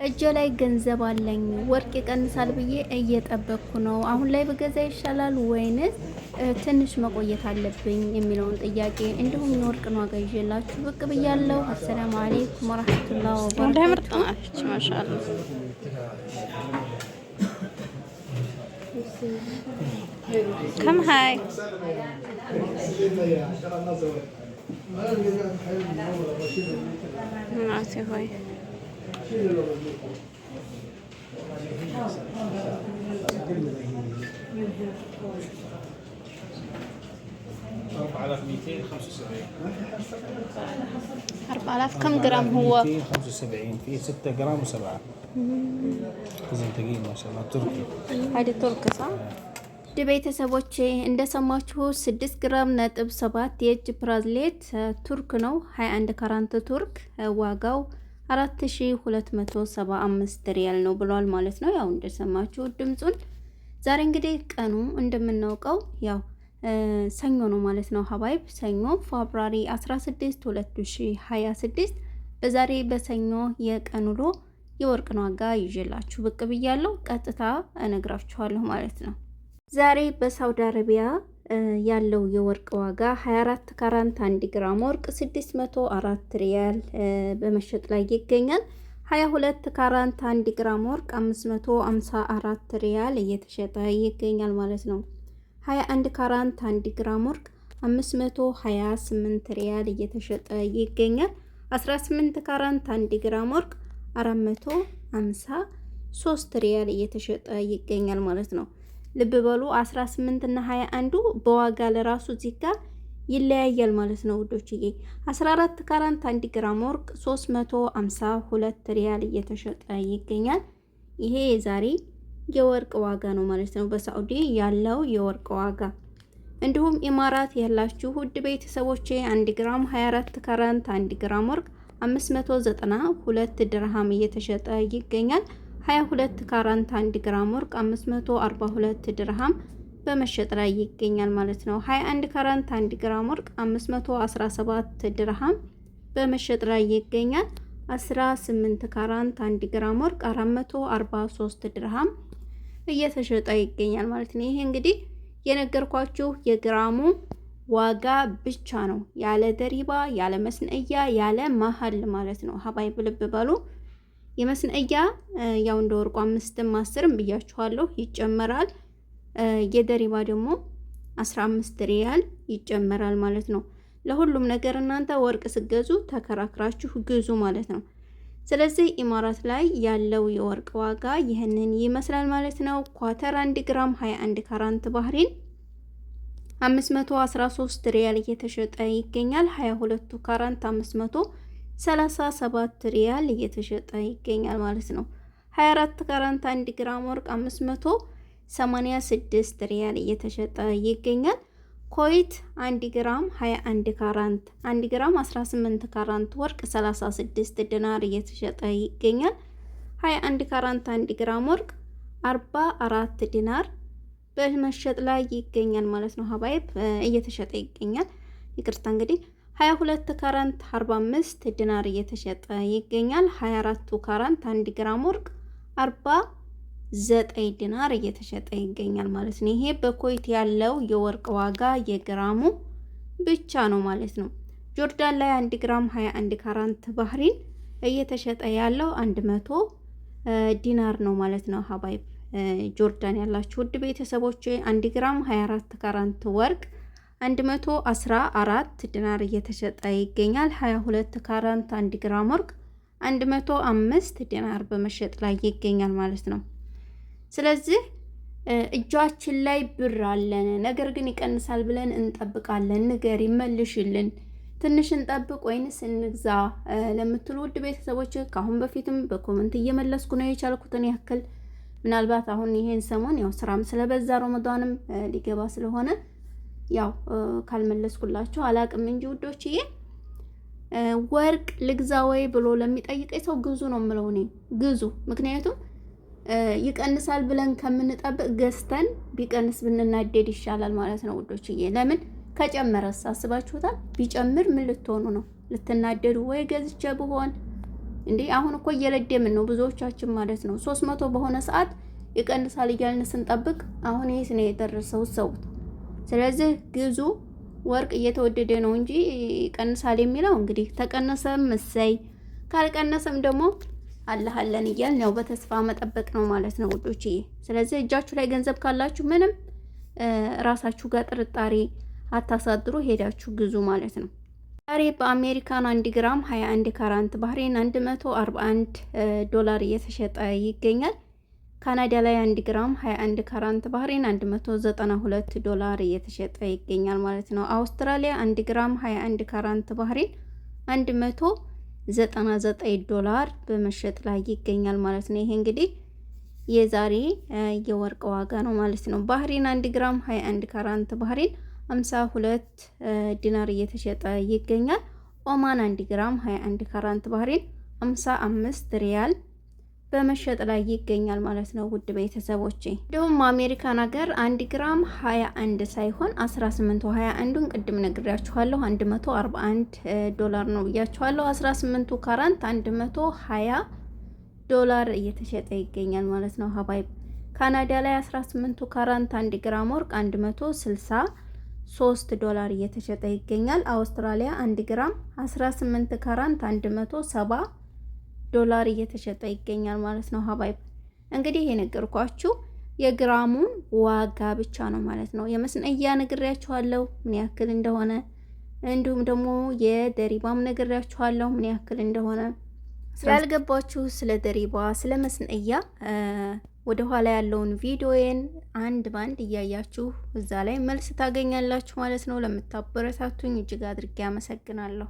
እጄ ላይ ገንዘብ አለኝ ወርቅ ይቀንሳል ብዬ እየጠበቅኩ ነው። አሁን ላይ በገዛ ይሻላል ወይንስ ትንሽ መቆየት አለብኝ የሚለውን ጥያቄ እንዲሁም የወርቅን ዋጋ ይዤላችሁ ብቅ ብያለሁ። አሰላሙ አለይኩም ወራህመቱላሂ ወበረካቱሁ። ማሻአላ كم هاي؟ ناسي هاي 4275 كم جرام هو؟ 275 في 6 جرام و7 وزن ثقيل ما شاء الله تركي. هذه تركي صح؟ ቤተሰቦቼ እንደሰማችሁ 6 ግራም ነጥብ 7 የእጅ ብራዝሌት ቱርክ ነው። 21 ካራንት ቱርክ ዋጋው 4275 ሪያል ነው ብሏል ማለት ነው። ያው እንደሰማችሁ ድምጹን። ዛሬ እንግዲህ ቀኑ እንደምናውቀው ያው ሰኞ ነው ማለት ነው። ሀባይብ ሰኞ ፌብሩዋሪ 16 2026 በዛሬ በሰኞ የቀን ውሎ የወርቅን ዋጋ ይዤላችሁ ብቅ ብያለሁ። ቀጥታ እነግራችኋለሁ ማለት ነው። ዛሬ በሳውዲ አረቢያ ያለው የወርቅ ዋጋ 24 ካራንት 1 ግራም ወርቅ 604 ሪያል በመሸጥ ላይ ይገኛል። 22 ካራንት 1 ግራም ወርቅ 554 ሪያል እየተሸጠ ይገኛል ማለት ነው። 21 ካራንት 1 ግራም ወርቅ 528 ሪያል እየተሸጠ ይገኛል። 18 ካራንት 1 ግራም ወርቅ 453 ሪያል እየተሸጠ ይገኛል ማለት ነው። ልብ በሉ 18 እና 21 በዋጋ ለራሱ እዚህ ጋር ይለያያል ማለት ነው ውዶችዬ። 14 ካራንት 1 ግራም ወርቅ 352 ሪያል እየተሸጠ ይገኛል። ይሄ የዛሬ የወርቅ ዋጋ ነው ማለት ነው፣ በሳዑዲ ያለው የወርቅ ዋጋ። እንዲሁም ኢማራት ያላችሁ ውድ ቤተሰቦቼ 1 ግራም 24 ካራንት 1 ግራም ወርቅ 592 ድርሃም እየተሸጠ ይገኛል። 22 ካራንት 1 ግራም ወርቅ 542 ድርሃም በመሸጥ ላይ ይገኛል ማለት ነው። 21 ካራንት 1 ግራም ወርቅ 517 ድርሃም በመሸጥ ላይ ይገኛል። 18 ካራንት 1 ግራም ወርቅ 443 ድርሃም እየተሸጠ ይገኛል ማለት ነው። ይሄ እንግዲህ የነገርኳችሁ የግራሙ ዋጋ ብቻ ነው፣ ያለ ደሪባ፣ ያለ መስነእያ፣ ያለ መሀል ማለት ነው። ሀባይብ ልብ በሉ። የመስነእያ ያው እንደ ወርቁ 5ም 10ም ብያችኋለሁ ይጨመራል። የደሪባ ደግሞ 15 ሪያል ይጨመራል ማለት ነው። ለሁሉም ነገር እናንተ ወርቅ ስገዙ ተከራክራችሁ ግዙ ማለት ነው። ስለዚህ ኢማራት ላይ ያለው የወርቅ ዋጋ ይህንን ይመስላል ማለት ነው። ኳተር 1 ግራም 21 ካራንት ባህሪን 513 ሪያል እየተሸጠ ይገኛል። 22 ካራንት 537 ሪያል እየተሸጠ ይገኛል ማለት ነው። 24 ካራንት 1 ግራም ወርቅ 586 ሪያል እየተሸጠ ይገኛል። ኮይት 1 ግራም 21 ካራንት 1 ግራም 18 ካራንት ወርቅ 36 ዲናር እየተሸጠ ይገኛል። 21 ካራንት 1 ግራም ወርቅ 44 ዲናር በመሸጥ ላይ ይገኛል ማለት ነው። ሀባይብ እየተሸጠ ይገኛል። ይቅርታ እንግዲህ 22 ካራንት 45 ዲናር እየተሸጠ ይገኛል። 24 ካራንት 1 ግራም ወርቅ 49 ዲናር እየተሸጠ ይገኛል ማለት ነው። ይሄ በኮይት ያለው የወርቅ ዋጋ የግራሙ ብቻ ነው ማለት ነው። ጆርዳን ላይ 1 ግራም 21 ካራንት ባህሪን እየተሸጠ ያለው 100 ዲናር ነው ማለት ነው። ሀባይብ ጆርዳን ያላችሁ ውድ ቤተሰቦች 1 ግራም 24 ካራንት ወርቅ 114 ዲናር እየተሸጠ ይገኛል። 22 ካራንት 1 ግራም ወርቅ 105 ዲናር በመሸጥ ላይ ይገኛል ማለት ነው። ስለዚህ እጃችን ላይ ብር አለን፣ ነገር ግን ይቀንሳል ብለን እንጠብቃለን። ንገር ይመልሽልን፣ ትንሽ እንጠብቅ ወይንስ እንግዛ ለምትሉ ውድ ቤተሰቦች ካሁን በፊትም በኮመንት እየመለስኩ ነው የቻልኩትን ያክል። ምናልባት አሁን ይሄን ሰሞን ያው ስራም ስለበዛ ረመዳንም ሊገባ ስለሆነ ያው ካልመለስኩላችሁ አላቅም እንጂ ውዶችዬ፣ ወርቅ ልግዛ ወይ ብሎ ለሚጠይቀኝ ሰው ግዙ ነው የምለው እኔ። ግዙ። ምክንያቱም ይቀንሳል ብለን ከምንጠብቅ ገዝተን ቢቀንስ ብንናደድ ይሻላል ማለት ነው ውዶችዬ። ለምን ከጨመረስ አስባችሁታል? ቢጨምር ምን ልትሆኑ ነው? ልትናደዱ ወይ ገዝቼ ብሆን እንዴ አሁን እኮ እየለደምን ነው ብዙዎቻችን ማለት ነው። 300 በሆነ ሰዓት ይቀንሳል እያልን ስንጠብቅ አሁን ይሄስ ነው የደረሰው ሰውት። ስለዚህ ግዙ። ወርቅ እየተወደደ ነው እንጂ ይቀንሳል የሚለው እንግዲህ ተቀነሰም እሰይ፣ ካልቀነሰም ደግሞ አለሃለን እያልን ያው በተስፋ መጠበቅ ነው ማለት ነው ውዶች። ስለዚህ እጃችሁ ላይ ገንዘብ ካላችሁ ምንም ራሳችሁ ጋር ጥርጣሬ አታሳድሩ፣ ሄዳችሁ ግዙ ማለት ነው። ዛሬ በአሜሪካን 1 ግራም 21 ካራንት ባህሬን 141 ዶላር እየተሸጠ ይገኛል። ካናዳ ላይ 1 ግራም 21 ካራንት ባህሬን 192 ዶላር እየተሸጠ ይገኛል ማለት ነው። አውስትራሊያ 1 ግራም 21 ካራንት ባህሬን 199 ዶላር በመሸጥ ላይ ይገኛል ማለት ነው። ይሄ እንግዲህ የዛሬ የወርቅ ዋጋ ነው ማለት ነው። ባህሬን 1 ግራም 21 ካራንት ባህሬን 52 ዲናር እየተሸጠ ይገኛል። ኦማን 1 ግራም 21 ካራንት ባህሬን 55 ሪያል በመሸጥ ላይ ይገኛል ማለት ነው። ውድ ቤተሰቦቼ እንዲሁም አሜሪካን ሀገር 1 ግራም 21 ሳይሆን 18 21ን ቅድም ነግሬያችኋለሁ 141 ዶላር ነው ብያችኋለሁ። 18 ካራንት 120 ዶላር እየተሸጠ ይገኛል ማለት ነው። ሀባይብ ካናዳ ላይ 18 ካራንት 1 ግራም ወርቅ 163 ዶላር እየተሸጠ ይገኛል። አውስትራሊያ 1 ግራም 18 ካራንት 170 ዶላር እየተሸጠ ይገኛል ማለት ነው። ሀባይብ እንግዲህ የነገርኳችሁ የግራሙን ዋጋ ብቻ ነው ማለት ነው። የመስነያ ነግሬያችኋለሁ ምን ያክል እንደሆነ፣ እንዲሁም ደግሞ የደሪባም ነግሬያችኋለሁ ምን ያክል እንደሆነ። ያልገባችሁ ስለ ደሪባ ስለ መስነያ ወደ ኋላ ያለውን ቪዲዮዬን አንድ ባንድ እያያችሁ እዛ ላይ መልስ ታገኛላችሁ ማለት ነው። ለምታበረታቱኝ እጅግ አድርጌ አመሰግናለሁ።